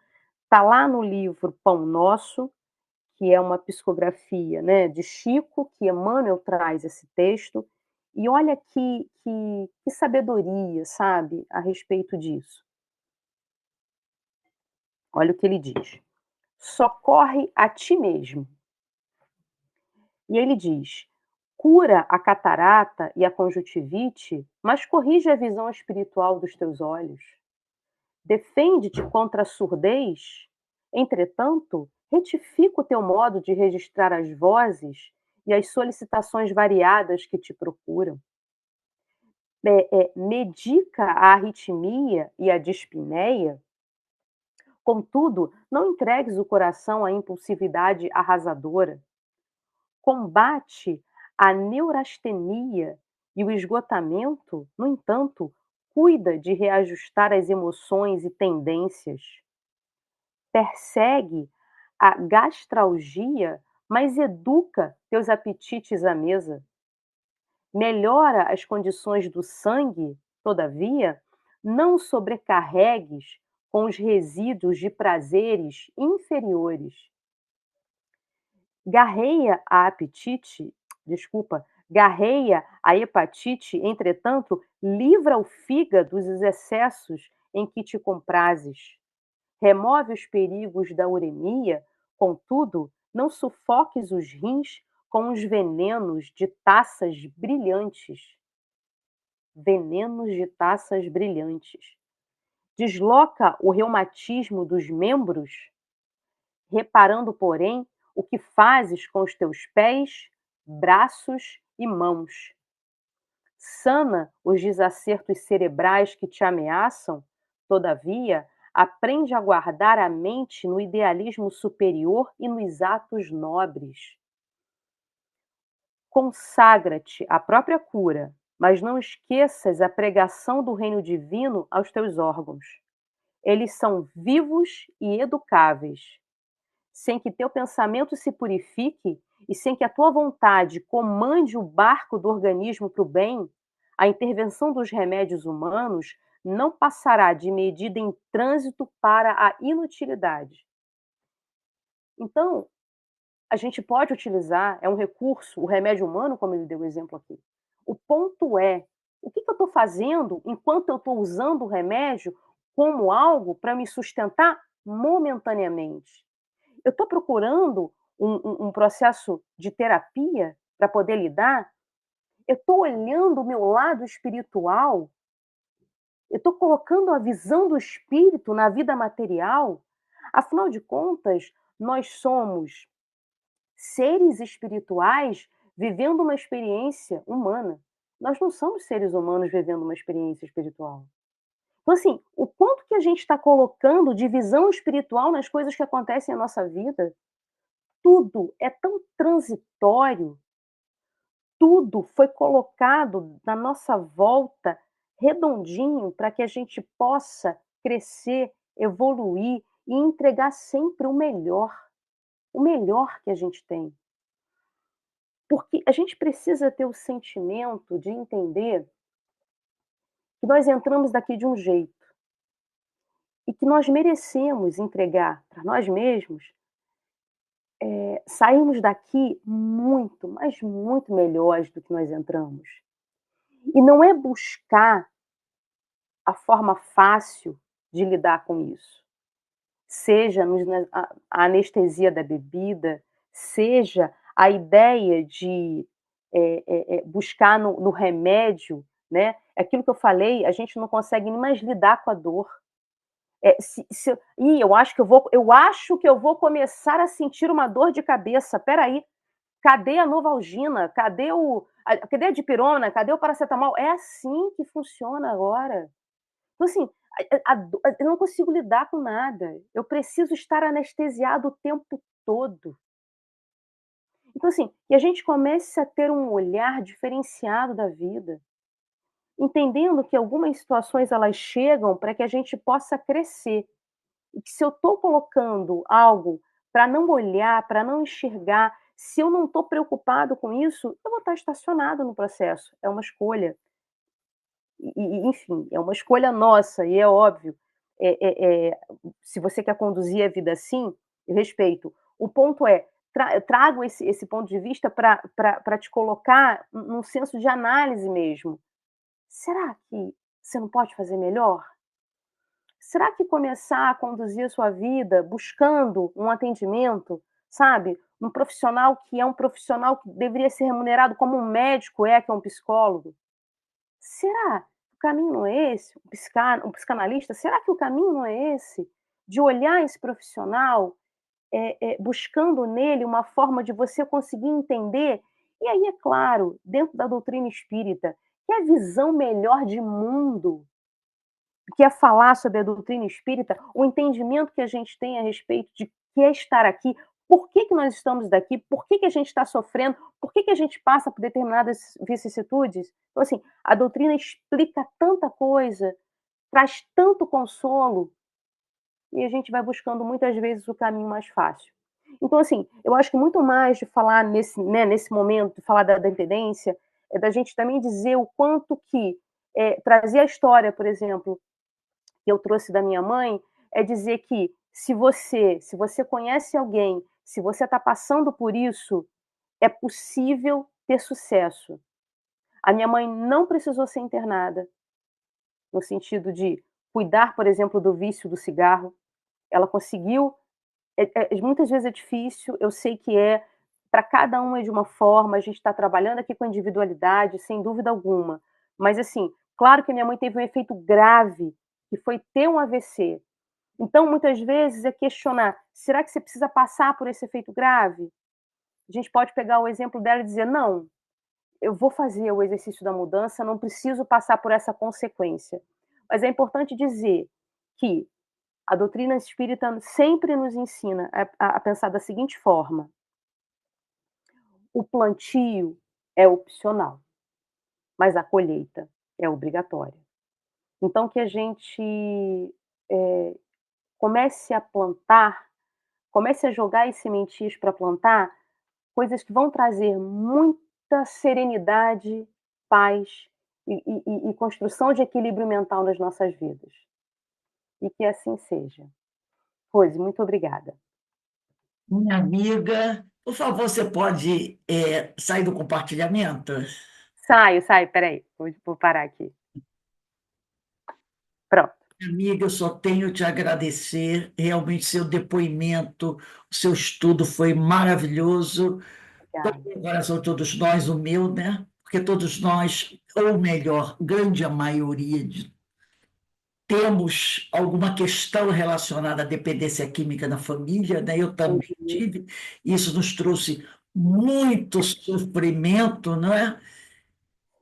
Está lá no livro Pão Nosso, que é uma psicografia, né, de Chico, que Emmanuel traz esse texto, e olha que sabedoria, sabe, a respeito disso. Olha o que ele diz: socorre a ti mesmo. E ele diz: cura a catarata e a conjuntivite, mas corrige a visão espiritual dos teus olhos. Defende-te contra a surdez, entretanto, retifica o teu modo de registrar as vozes e as solicitações variadas que te procuram. Medica a arritmia e a dispneia, contudo, não entregues o coração à impulsividade arrasadora. Combate a neurastenia e o esgotamento, no entanto, cuida de reajustar as emoções e tendências. Persegue a gastralgia, mas educa teus apetites à mesa. Melhora as condições do sangue, todavia, não sobrecarregues com os resíduos de prazeres inferiores. Garreia a hepatite, entretanto, livra o fígado dos excessos em que te comprases. Remove os perigos da uremia, contudo, não sufoques os rins com os venenos de taças brilhantes. Venenos de taças brilhantes. Desloca o reumatismo dos membros, reparando, porém, o que fazes com os teus pés, braços e mãos. Sana os desacertos cerebrais que te ameaçam, todavia, aprende a guardar a mente no idealismo superior e nos atos nobres. Consagra-te à própria cura, mas não esqueças a pregação do reino divino aos teus órgãos. Eles são vivos e educáveis. Sem que teu pensamento se purifique e sem que a tua vontade comande o barco do organismo para o bem, a intervenção dos remédios humanos não passará de medida em trânsito para a inutilidade. Então, a gente pode utilizar, é um recurso, o remédio humano, como ele deu o exemplo aqui. O ponto é, o que eu estou fazendo enquanto eu estou usando o remédio como algo para me sustentar momentaneamente? Eu estou procurando um processo de terapia para poder lidar? Eu estou olhando o meu lado espiritual? Eu estou colocando a visão do espírito na vida material? Afinal de contas, nós somos seres espirituais vivendo uma experiência humana. Nós não somos seres humanos vivendo uma experiência espiritual. Então, assim, o quanto que a gente está colocando de visão espiritual nas coisas que acontecem na nossa vida, tudo é tão transitório, tudo foi colocado na nossa volta redondinho para que a gente possa crescer, evoluir e entregar sempre o melhor que a gente tem. Porque a gente precisa ter o sentimento de entender que nós entramos daqui de um jeito e que nós merecemos entregar para nós mesmos, sairmos daqui muito, mas muito melhores do que nós entramos. E não é buscar a forma fácil de lidar com isso. Seja a anestesia da bebida, seja a ideia de buscar no remédio, né? Aquilo que eu falei, a gente não consegue nem mais lidar com a dor. Eu acho que eu vou começar a sentir uma dor de cabeça. Espera aí, cadê a Novalgina? Cadê a dipirona? Cadê o paracetamol? É assim que funciona agora. Então, assim, eu não consigo lidar com nada. Eu preciso estar anestesiado o tempo todo. Então, assim, que a gente comece a ter um olhar diferenciado da vida, entendendo que algumas situações elas chegam para que a gente possa crescer. E que se eu estou colocando algo para não olhar, para não enxergar, se eu não estou preocupado com isso, eu vou estar estacionado no processo. É uma escolha. Enfim, é uma escolha nossa, e é óbvio. Se você quer conduzir a vida assim, eu respeito. O ponto é, trago esse ponto de vista para te colocar num senso de análise mesmo. Será que você não pode fazer melhor? Será que começar a conduzir a sua vida buscando um atendimento, sabe, um profissional que é um profissional que deveria ser remunerado como um médico que é um psicólogo? Será que o caminho não é esse? Um psicanalista, será que o caminho não é esse? De olhar esse profissional, buscando nele uma forma de você conseguir entender, e aí, é claro, dentro da doutrina espírita, que a visão melhor de mundo, que é falar sobre a doutrina espírita, o entendimento que a gente tem a respeito de que é estar aqui, por que nós estamos daqui, por que a gente está sofrendo, por que a gente passa por determinadas vicissitudes. Então, assim, a doutrina explica tanta coisa, traz tanto consolo, e a gente vai buscando muitas vezes o caminho mais fácil. Então, assim, eu acho que muito mais de falar nesse momento, de falar da impedência, é da gente também dizer o quanto que trazer a história, por exemplo, que eu trouxe da minha mãe, é dizer que se você conhece alguém, se você está passando por isso, é possível ter sucesso. A minha mãe não precisou ser internada, no sentido de cuidar, por exemplo, do vício do cigarro. Ela conseguiu. Muitas vezes é difícil, eu sei que para cada um é de uma forma, a gente está trabalhando aqui com a individualidade, sem dúvida alguma. Mas, assim, claro que a minha mãe teve um efeito grave, que foi ter um AVC. Então, muitas vezes, é questionar, será que você precisa passar por esse efeito grave? A gente pode pegar o exemplo dela e dizer, não, eu vou fazer o exercício da mudança, não preciso passar por essa consequência. Mas é importante dizer que a doutrina espírita sempre nos ensina a pensar da seguinte forma: o plantio é opcional, mas a colheita é obrigatória. Então, que a gente comece a plantar, comece a jogar as sementias para plantar coisas que vão trazer muita serenidade, paz e construção de equilíbrio mental nas nossas vidas. E que assim seja. Rose, muito obrigada. Minha amiga, por favor, você pode sair do compartilhamento? Saio, peraí, vou parar aqui. Pronto. Minha amiga, eu só tenho te agradecer. Realmente, seu depoimento, o seu estudo foi maravilhoso. Agora são todos nós, o meu, né? Porque todos nós, ou melhor, grande a maioria, temos alguma questão relacionada à dependência química na família, né? Eu também tive. Isso nos trouxe muito sofrimento, não é?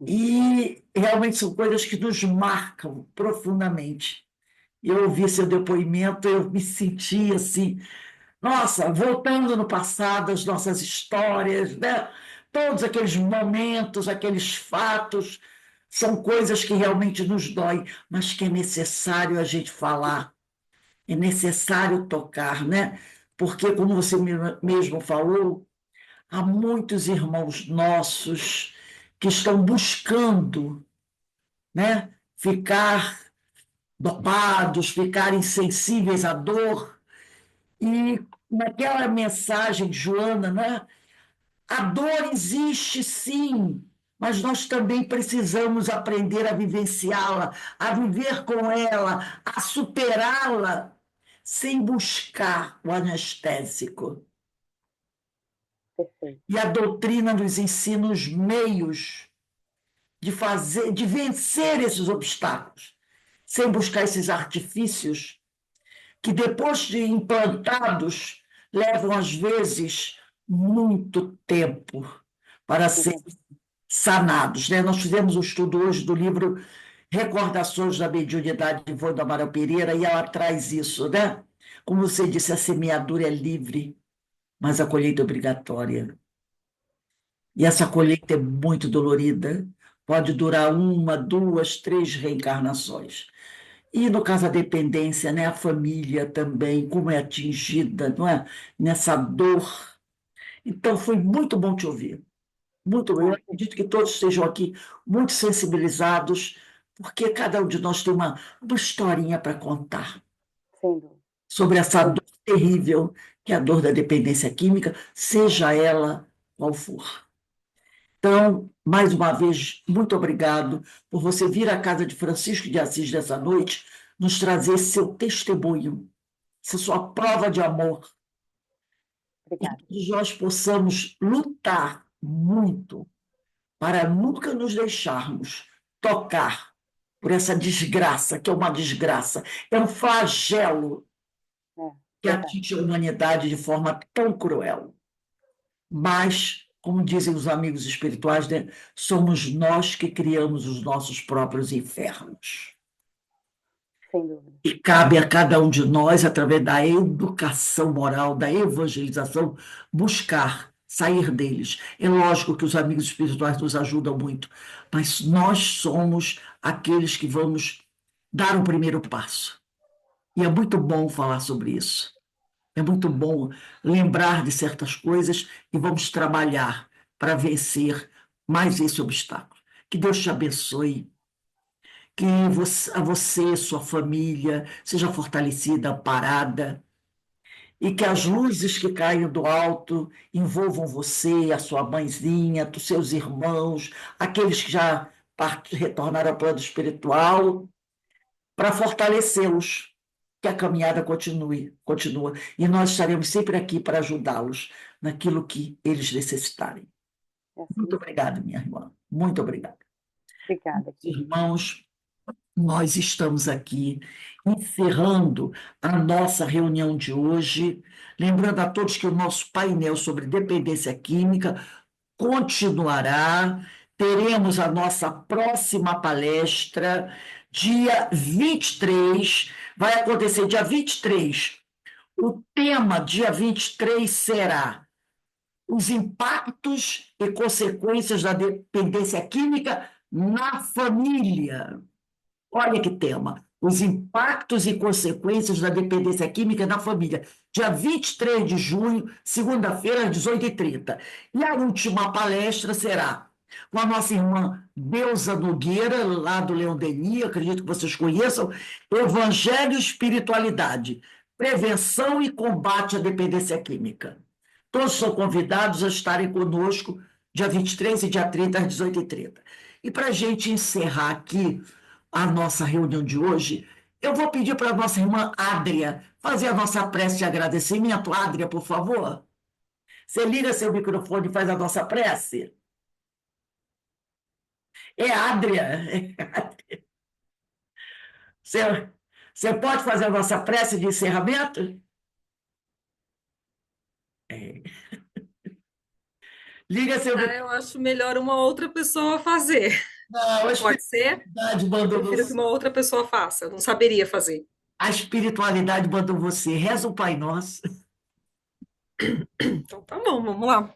E realmente são coisas que nos marcam profundamente. Eu ouvi seu depoimento, eu me senti assim, nossa, voltando no passado, as nossas histórias, né? Todos aqueles momentos, aqueles fatos, são coisas que realmente nos doem, mas que é necessário a gente falar, é necessário tocar, né? Porque, como você mesmo falou, há muitos irmãos nossos que estão buscando, né, ficar dopados, ficar insensíveis à dor. E naquela mensagem de Joana, né, a dor existe sim, mas nós também precisamos aprender a vivenciá-la, a viver com ela, a superá-la, sem buscar o anestésico. Perfeito. E a doutrina nos ensina os meios de vencer esses obstáculos, sem buscar esses artifícios que, depois de implantados, levam, às vezes, muito tempo para serem sanados, né? Nós fizemos um estudo hoje do livro Recordações da Mediunidade de Ivone Amaral Pereira, e ela traz isso, né? Como você disse, a semeadura é livre, mas a colheita é obrigatória. E essa colheita é muito dolorida, pode durar 1, 2, 3 reencarnações. E no caso da dependência, né, a família também, como é atingida, não é? Nessa dor. Então, foi muito bom te ouvir. Muito bom. Eu acredito que todos estejam aqui muito sensibilizados, porque cada um de nós tem uma historinha para contar Sem dúvida. sobre essa dor terrível, que é a dor da dependência química, seja ela qual for. Então, mais uma vez, muito obrigado por você vir à casa de Francisco de Assis nessa noite, nos trazer seu testemunho, essa sua prova de amor, e Obrigada. que nós possamos lutar muito para nunca nos deixarmos tocar por essa desgraça, que é uma desgraça, é um flagelo que Verdade. atinge a humanidade de forma tão cruel. Mas, como dizem os amigos espirituais, né, somos nós que criamos os nossos próprios infernos. Sem dúvida. E cabe a cada um de nós, através da educação moral, da evangelização, buscar sair deles. É lógico que os amigos espirituais nos ajudam muito, mas nós somos aqueles que vamos dar o primeiro passo. E é muito bom falar sobre isso. É muito bom lembrar de certas coisas e vamos trabalhar para vencer mais esse obstáculo. Que Deus te abençoe, que você, sua família, seja fortalecida, amparada, e que as luzes que caem do alto envolvam você, a sua mãezinha, os seus irmãos, aqueles que já retornaram ao plano espiritual, para fortalecê-los, que a caminhada continua, e nós estaremos sempre aqui para ajudá-los naquilo que eles necessitarem. Muito obrigada, minha irmã. Muito obrigada. Obrigada. Irmãos, nós estamos aqui encerrando a nossa reunião de hoje, lembrando a todos que o nosso painel sobre dependência química continuará. Teremos a nossa próxima palestra dia 23, vai acontecer dia 23. O tema dia 23 será os impactos e consequências da dependência química na família. Olha que tema, os impactos e consequências da dependência química na família. Dia 23 de junho, segunda-feira, às 18h30. E a última palestra será com a nossa irmã Deusa Nogueira, lá do Leão Denis, acredito que vocês conheçam, Evangelho e Espiritualidade, Prevenção e Combate à Dependência Química. Todos são convidados a estarem conosco dia 23 e dia 30, às 18h30. E para a gente encerrar aqui a nossa reunião de hoje, eu vou pedir para a nossa irmã Adria fazer a nossa prece de agradecimento. Adria, por favor. Você liga seu microfone e faz a nossa prece. É Adria. Você pode fazer a nossa prece de encerramento? Liga seu microfone. Eu acho melhor uma outra pessoa fazer. Não, Pode ser? mandou Eu prefiro você. que uma outra pessoa faça. Eu não saberia fazer. A espiritualidade mandou você. Reza o Pai Nosso. Então tá bom, vamos lá.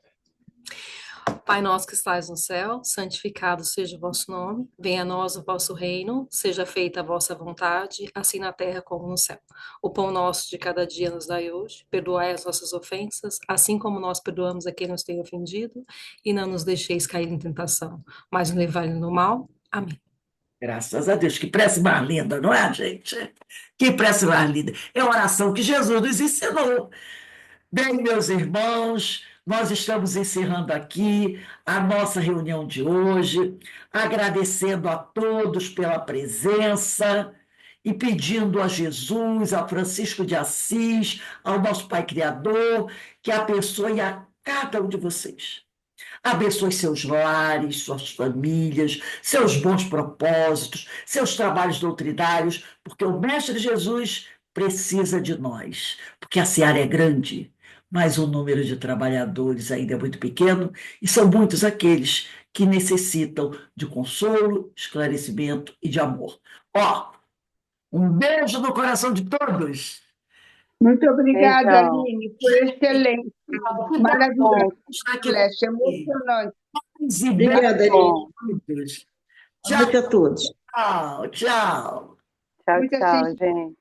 Pai nosso que estais no céu, santificado seja o vosso nome, venha a nós o vosso reino, seja feita a vossa vontade, assim na terra como no céu. O pão nosso de cada dia nos dai hoje, perdoai as nossas ofensas, assim como nós perdoamos a quem nos tem ofendido, e não nos deixeis cair em tentação, mas nos levai no mal. Amém. Graças a Deus, que prece mais linda, não é, gente? Que prece mais linda. É a oração que Jesus nos ensinou. Bem, meus irmãos, nós estamos encerrando aqui a nossa reunião de hoje, agradecendo a todos pela presença e pedindo a Jesus, a Francisco de Assis, ao nosso Pai Criador, que abençoe a cada um de vocês. Abençoe seus lares, suas famílias, seus bons propósitos, seus trabalhos doutrinários, porque o Mestre Jesus precisa de nós, porque a seara é grande, mas o número de trabalhadores ainda é muito pequeno e são muitos aqueles que necessitam de consolo, esclarecimento e de amor. Ó, um beijo no coração de todos. Muito obrigada, Beijão. Aline. Foi excelente. Maravilhoso. Flash, emocionante. Obrigada, Aline. Tchau, Tchau, a todos. tchau, tchau. Tchau, Muita tchau, gente. gente.